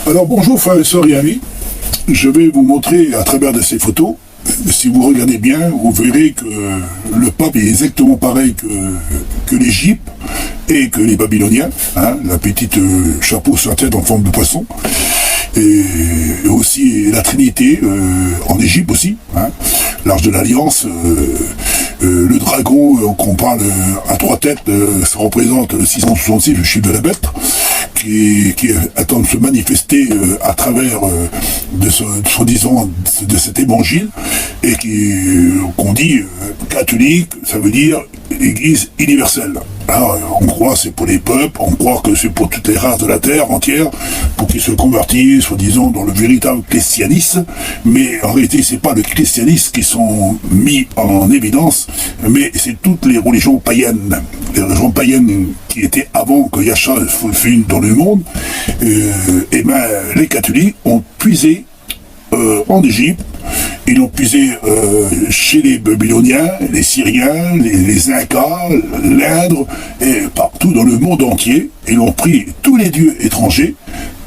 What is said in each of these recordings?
Alors bonjour frères et sœurs et amis, je vais vous montrer à travers de ces photos, si vous regardez bien, vous verrez que le pape est exactement pareil que l'Égypte et que les Babyloniens, hein, la petite chapeau sur la tête en forme de poisson, et aussi la Trinité en Égypte aussi, hein, l'Arche de l'Alliance, le dragon qu'on parle à trois têtes, ça représente le 666, le chiffre de la bête, qui attend de se manifester à travers soi-disant de cet évangile, et qu'on dit catholique, ça veut dire Église universelle. Alors, on croit que c'est pour les peuples, on croit que c'est pour toutes les races de la terre entière, pour qu'ils se convertissent, soi-disant, dans le véritable christianisme, mais en réalité, c'est pas le christianisme qui sont mis en évidence, mais c'est toutes les religions païennes. Les religions païennes qui étaient avant que Yahshua fût dans le monde, et ben, les catholiques ont puisé en Égypte, ils l'ont puisé chez les Babyloniens, les Syriens, les Incas, l'Inde, et partout dans le monde entier. Ils ont pris tous les dieux étrangers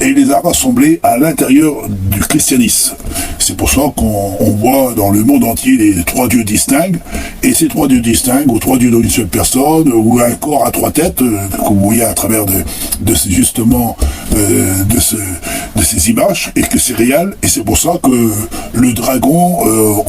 et les a rassemblés à l'intérieur du christianisme. C'est pour ça qu'on voit dans le monde entier les trois dieux distincts, et ces trois dieux distincts, ou trois dieux dans une seule personne, ou un corps à trois têtes, que vous voyez à travers de ces images, et que c'est réel, et c'est pour ça que le dragon,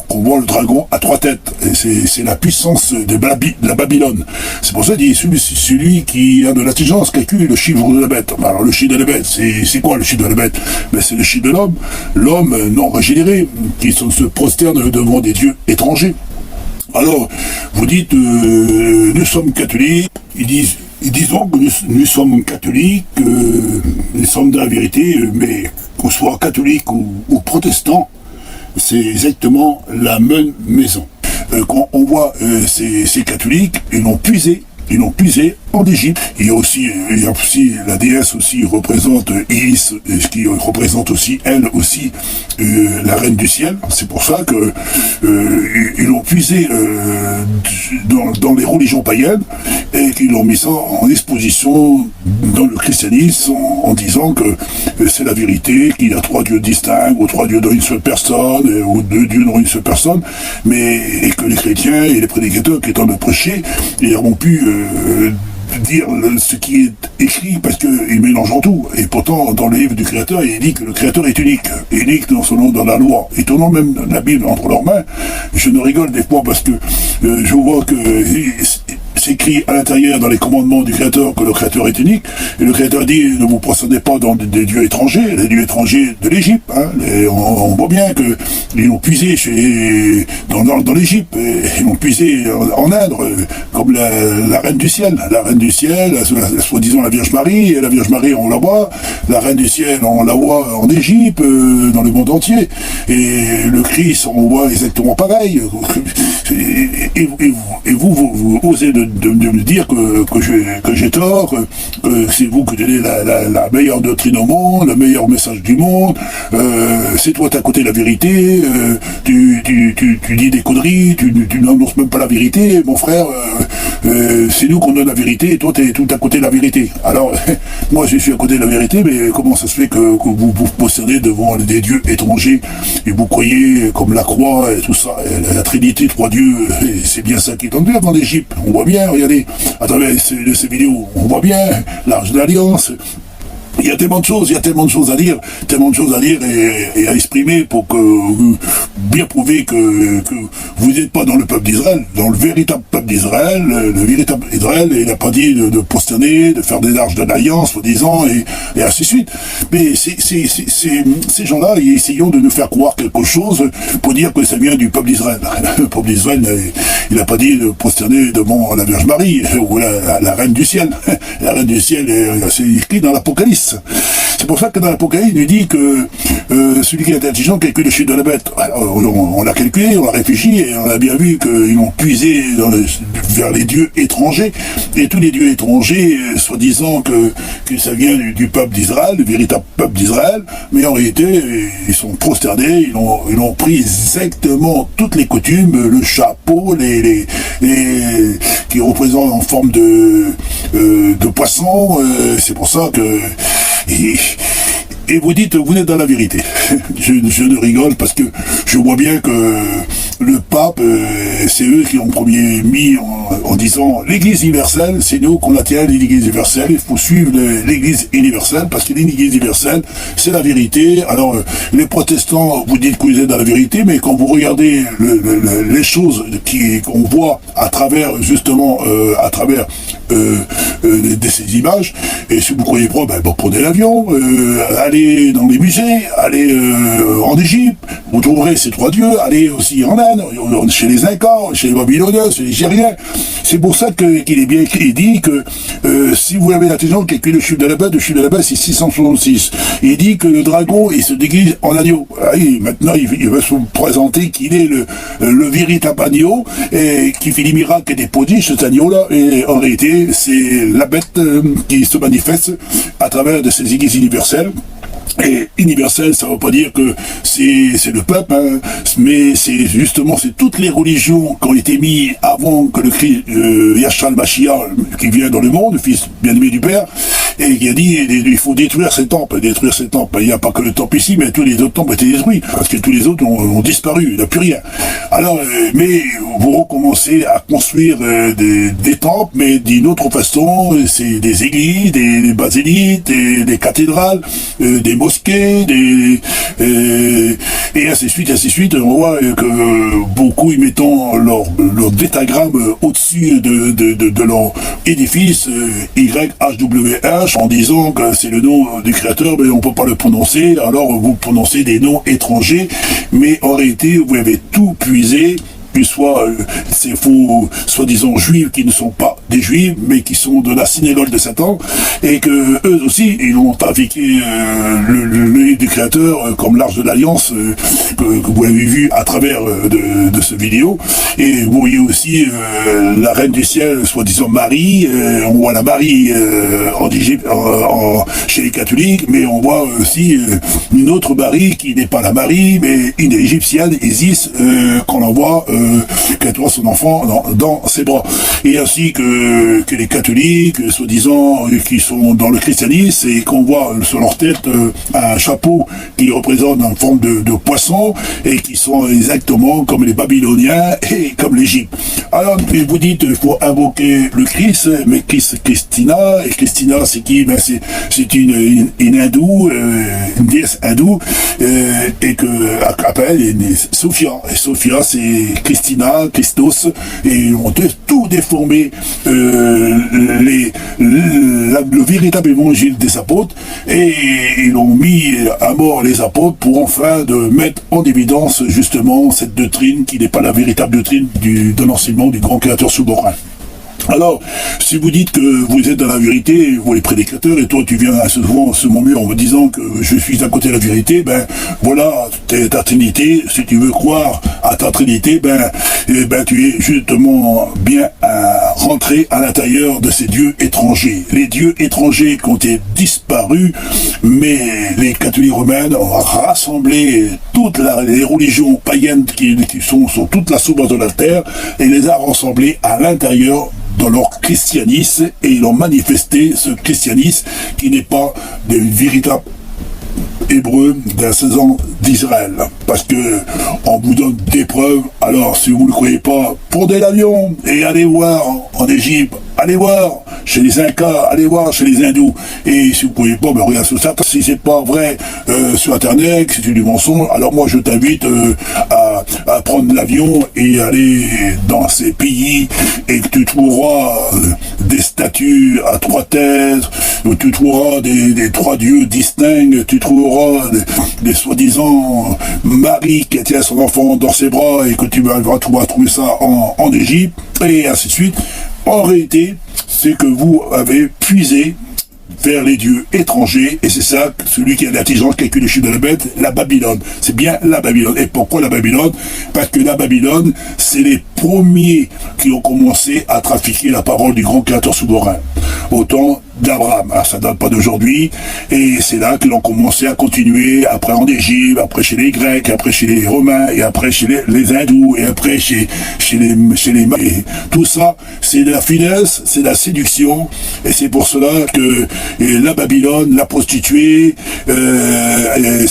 qu'on voit le dragon à trois têtes, et c'est la puissance de la Babylone. C'est pour ça qu'il dit celui qui a de l'intelligence calcule le chiffre de la bête. Alors le chiffre de la bête, c'est quoi le chiffre de la bête? Ben, c'est le chiffre de l'homme non régénéré, qui se prosterne devant des dieux étrangers. Alors, vous dites, nous sommes catholiques, ils disent que nous sommes catholiques, nous sommes de la vérité, mais qu'on soit catholique ou protestant, c'est exactement la même maison. Quand on voit ces catholiques, ils l'ont puisé en Égypte. Il y a aussi la déesse aussi représente Isis, qui représente aussi elle aussi la reine du ciel. C'est pour ça que ils l'ont puisé dans les religions païennes, et qu'ils l'ont mis ça en exposition dans le christianisme en disant que c'est la vérité, qu'il y a trois dieux distincts, ou trois dieux dans une seule personne, ou deux dieux dans une seule personne, et que les chrétiens et les prédicateurs qui étaient en train de prêcher, ils ont pu dire ce qui est écrit, parce qu'il mélange en tout. Et pourtant, dans le livre du Créateur, il dit que le Créateur est unique dans son nom, dans la loi, et tenant même la Bible entre leurs mains. Je ne rigole des fois parce que je vois que c'est écrit à l'intérieur dans les commandements du Créateur que le Créateur est unique, et le Créateur dit ne vous procédez pas dans des dieux étrangers, les dieux étrangers de l'Égypte, hein. On voit bien que ils l'ont puisé dans l'Égypte, ils l'ont puisé en Inde, comme la reine du ciel, soi-disant la Vierge Marie, et la Vierge Marie on la voit, la reine du ciel on la voit en Égypte, dans le monde entier, et le Christ on voit exactement pareil, et vous osez de me dire que j'ai tort, que c'est vous qui donnez la meilleure doctrine au monde, le meilleur message du monde, c'est toi t'as à côté de la vérité, tu dis des conneries, tu n'annonces même pas la vérité, mon frère, c'est nous qu'on donne la vérité, et toi t'es tout à côté de la vérité. Alors, moi je suis à côté de la vérité, mais comment ça se fait que vous vous posternez devant des dieux étrangers, et vous croyez comme la croix, et tout ça, et la Trinité, trois dieux, et c'est bien ça qui est en vue dans l'Égypte. On voit bien, regardez, à travers ces vidéos, on voit bien l'Arche de l'Alliance. Il y a tellement de choses à dire et à exprimer pour que bien prouver que vous n'êtes pas dans le peuple d'Israël, dans le véritable peuple d'Israël. Le véritable Israël, il n'a pas dit de prosterner, de faire des arches d'alliance, soi-disant, et ainsi de suite. Mais ces gens-là, ils essayent de nous faire croire quelque chose pour dire que ça vient du peuple d'Israël. Le peuple d'Israël, il n'a pas dit de prosterner devant la Vierge Marie, ou la reine du ciel. La reine du ciel, c'est écrit dans l'Apocalypse. C'est pour ça que dans l'Apocalypse, il nous dit que celui qui est intelligent calcule le chiffre de la bête. Alors, on l'a calculé, on a réfléchi, et on a bien vu qu'ils ont puisé vers les dieux étrangers, et tous les dieux étrangers, soi-disant que ça vient du peuple d'Israël, du véritable peuple d'Israël, mais en réalité, ils sont prosternés, ils ont pris exactement toutes les coutumes, le chapeau, qui représentent en forme de poisson, c'est pour ça que et vous dites, vous êtes dans la vérité. je ne rigole parce que je vois bien que le pape, c'est eux qui ont premier mis en disant l'Église universelle, c'est nous qu'on la tient, l'Église universelle, il faut suivre l'Église universelle parce que l'Église universelle, c'est la vérité. Alors, les protestants, vous dites que vous êtes dans la vérité, mais quand vous regardez les choses qu'on voit à travers, justement, à travers de ces images, et si vous ne croyez pas, ben, prenez l'avion, allez dans les musées, allez en Égypte, vous trouverez ces trois dieux, allez aussi en Inde, chez les Incas, chez les Babyloniens, chez les Nigériens. C'est pour ça qu'il est bien écrit, il dit que si vous avez l'intelligence, calculez le chiffre de la bête c'est 666. Il dit que le dragon, il se déguise en agneau. Maintenant, il va se présenter qu'il est le véritable agneau, et qui fait les miracles et des prodiges, cet agneau-là, et en réalité, c'est la bête qui se manifeste à travers de ces églises universelles. Et universel, ça ne veut pas dire que c'est le peuple, hein, mais c'est justement, c'est toutes les religions qui ont été mises avant que le Christ, Yahshua Mashiach, qui vient dans le monde, le fils bien-aimé du Père, et qui a dit, il faut détruire ces temples. Il n'y a pas que le temple ici, mais tous les autres temples ont été détruits, parce que tous les autres ont disparu, il n'y a plus rien. Alors, mais vous recommencez à construire des temples, mais d'une autre façon, c'est des églises, des basiliques, des cathédrales, des mosquées, et ainsi de suite. On voit que beaucoup y mettant leur détagramme au-dessus de leur édifice, YHWH, en disant que c'est le nom du créateur, mais on ne peut pas le prononcer, alors vous prononcez des noms étrangers, mais en réalité, vous avez tout puisé, soit ces faux soi-disant juifs qui ne sont pas des juifs, mais qui sont de la synagogue de Satan, et que eux aussi, ils ont trafiqué le livre du Créateur comme l'Arche de l'Alliance que vous avez vu à travers de ce vidéo. Et vous voyez aussi la Reine du Ciel, soi-disant Marie, on voit la Marie en Égypte, chez les catholiques, mais on voit aussi une autre Marie qui n'est pas la Marie, mais une égyptienne, Isis, qu'on envoie qu'elle voit son enfant dans ses bras. Et ainsi que les catholiques, soi-disant, qui sont dans le christianisme, et qu'on voit sur leur tête un chapeau qui représente une forme de poisson, et qui sont exactement comme les Babyloniens et comme l'Égypte. Alors, vous dites, il faut invoquer le Christ, mais Christina, et Christina, c'est qui? Ben, c'est une hindoue, une déesse hindoue, et que, après, elle est Sophia. Et Sophia, c'est Christina, Christos, et on peut tout déformer le véritable évangile des apôtres, et ils ont mis à mort les apôtres pour enfin de mettre en évidence justement cette doctrine qui n'est pas la véritable doctrine de l'enseignement du grand créateur souverain. Alors, si vous dites que vous êtes dans la vérité, vous les prédicateurs, et toi tu viens souvent sur mon mur en me disant que je suis à côté de la vérité, ben voilà, ta Trinité, si tu veux croire à ta Trinité, ben tu es justement bien rentré à l'intérieur de ces dieux étrangers. Les dieux étrangers qui ont été disparus, mais les catholiques romains ont rassemblé toutes les religions païennes qui sont sur toute la surface de la terre, et les a rassemblées à l'intérieur dans leur christianisme, et ils ont manifesté ce christianisme qui n'est pas de véritable hébreu d'un 16 ans d'Israël. Parce que on vous donne des preuves, alors si vous ne le croyez pas, prenez l'avion et allez voir en Égypte, allez voir chez les Incas, allez voir chez les Hindous. Et si vous ne croyez pas, ben regardez sur ça. Si c'est pas vrai sur Internet, si c'est du mensonge, alors moi je t'invite à prendre l'avion et aller dans ces pays, et que tu trouveras des statues à 3 têtes, tu trouveras des 3 dieux distincts, tu trouveras des soi-disant Marie qui tient son enfant dans ses bras, et que tu vas trouver ça en Égypte, et ainsi de suite. En réalité, c'est que vous avez puisé vers les dieux étrangers, et c'est ça, celui qui a l'intelligence calcule les chiffres de la bête, la Babylone. C'est bien la Babylone. Et pourquoi la Babylone? Parce que la Babylone, c'est les premiers qui ont commencé à trafiquer la parole du grand créateur souverain. Autant d'Abraham. Alors, ça date pas d'aujourd'hui, et c'est là que l'on commençait à continuer, après en Égypte, après chez les Grecs, après chez les Romains, et après chez les Hindous, et après chez les et tout ça, c'est de la finesse, c'est de la séduction, et c'est pour cela que la Babylone, la prostituée, elle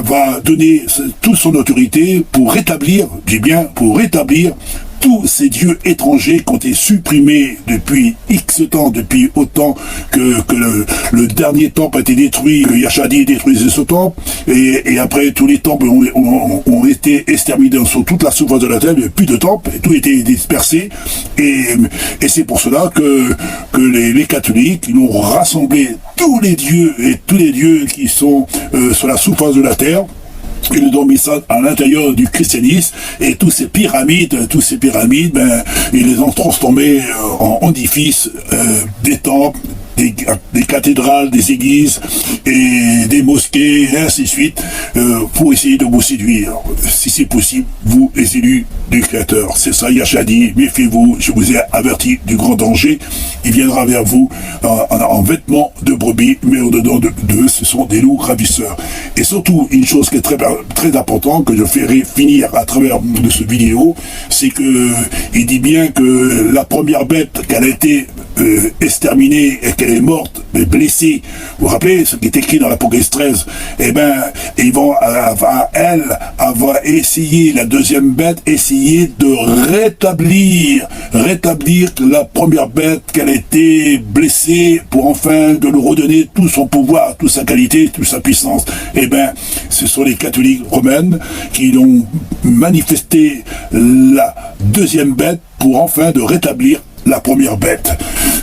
va donner toute son autorité pour rétablir, je dis bien, pour rétablir tous ces dieux étrangers qui ont été supprimés depuis X temps, depuis autant que le dernier temple a été détruit, que Yachadi détruisait ce temple, et après tous les temples ont été exterminés sur toute la surface de la terre, il n'y a plus de temples, et tout a été dispersé, et c'est pour cela que les catholiques, ils ont rassemblé tous les dieux qui sont sur la surface de la terre. Ils ont mis ça à l'intérieur du christianisme, et tous ces pyramides, ben, ils les ont transformés en édifices, des temples, des cathédrales, des églises et des mosquées, et ainsi de suite, pour essayer de vous séduire. Si c'est possible, vous, les élus du Créateur. C'est ça, Yahshua dit, méfiez-vous, je vous ai averti du grand danger. Il viendra vers vous en vêtements de brebis, mais au-dedans d'eux, ce sont des loups ravisseurs. Et surtout, une chose qui est très, très importante, que je ferai finir à travers de cette vidéo, c'est que il dit bien que la première bête qu'elle a été exterminée et qu'elle est morte, mais blessée, vous vous rappelez ce qui est écrit dans l'Apocalypse 13, eh ben, elle va essayer, la deuxième bête, essayer de rétablir la première bête qu'elle a été blessée, pour enfin de lui redonner tout son pouvoir, toute sa qualité, toute sa puissance. Eh ben, ce sont les catholiques romaines qui ont manifesté la deuxième bête pour enfin de rétablir la première bête.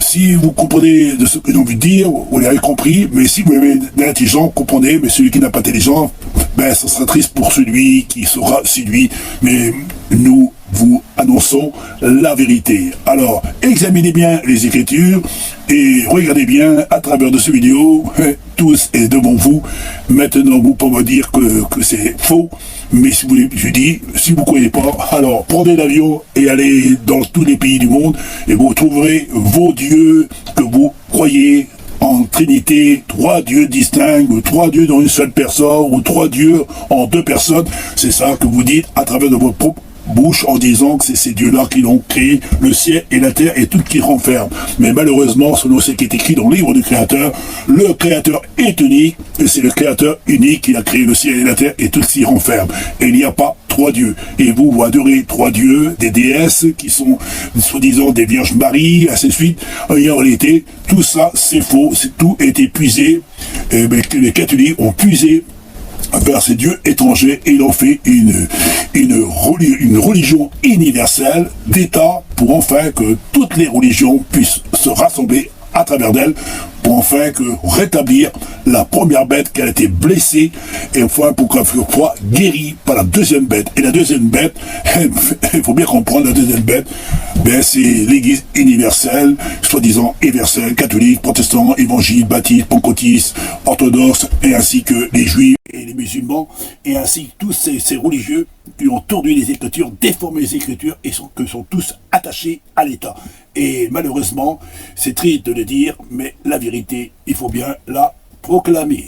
Si vous comprenez de ce que j'ai envie de dire, vous l'avez compris, mais si vous avez de l'intelligence, comprenez, mais celui qui n'a pas d'intelligence, ben, ça sera triste pour celui qui sera séduit, mais nous vous annonçons la vérité. Alors, examinez bien les Écritures et regardez bien à travers de cette vidéo, tous est devant vous. Maintenant, vous pouvez me dire que c'est faux, mais si vous, je dis, si vous ne croyez pas, alors prenez l'avion et allez dans tous les pays du monde et vous trouverez vos dieux que vous croyez en Trinité, 3 dieux distincts, ou 3 dieux dans une seule personne, ou 3 dieux en 2 personnes. C'est ça que vous dites à travers de votre propre bouche en disant que c'est ces dieux-là qui l'ont créé, le ciel et la terre et tout qui renferme. Mais malheureusement, selon ce qui est écrit dans le livre du Créateur, le Créateur est unique, et c'est le Créateur unique qui a créé le ciel et la terre et tout ce qui renferme. Et il n'y a pas 3 dieux. Et vous adorez 3 dieux, des déesses qui sont, soi-disant, des Vierges Marie, ainsi de suite. Et en réalité, tout ça, c'est faux, tout est épuisé. Et ben, les catholiques ont puisé vers ces dieux étrangers et ils ont fait une religion universelle d'État pour enfin que toutes les religions puissent se rassembler à travers d'elle pour enfin rétablir la première bête qui a été blessée et enfin pour qu'elle soit guérie par la deuxième bête. Et la deuxième bête, il faut bien comprendre, la deuxième bête, ben c'est l'Église universelle, soi-disant universelle, catholique, protestant, évangile, baptiste, pentecôtiste, orthodoxe, et ainsi que les juifs et les musulmans, et ainsi tous ces religieux qui ont tordu les Écritures, déformé les Écritures, et sont tous attachés à l'État. Et malheureusement, c'est triste de le dire, mais la vérité, il faut bien la proclamer.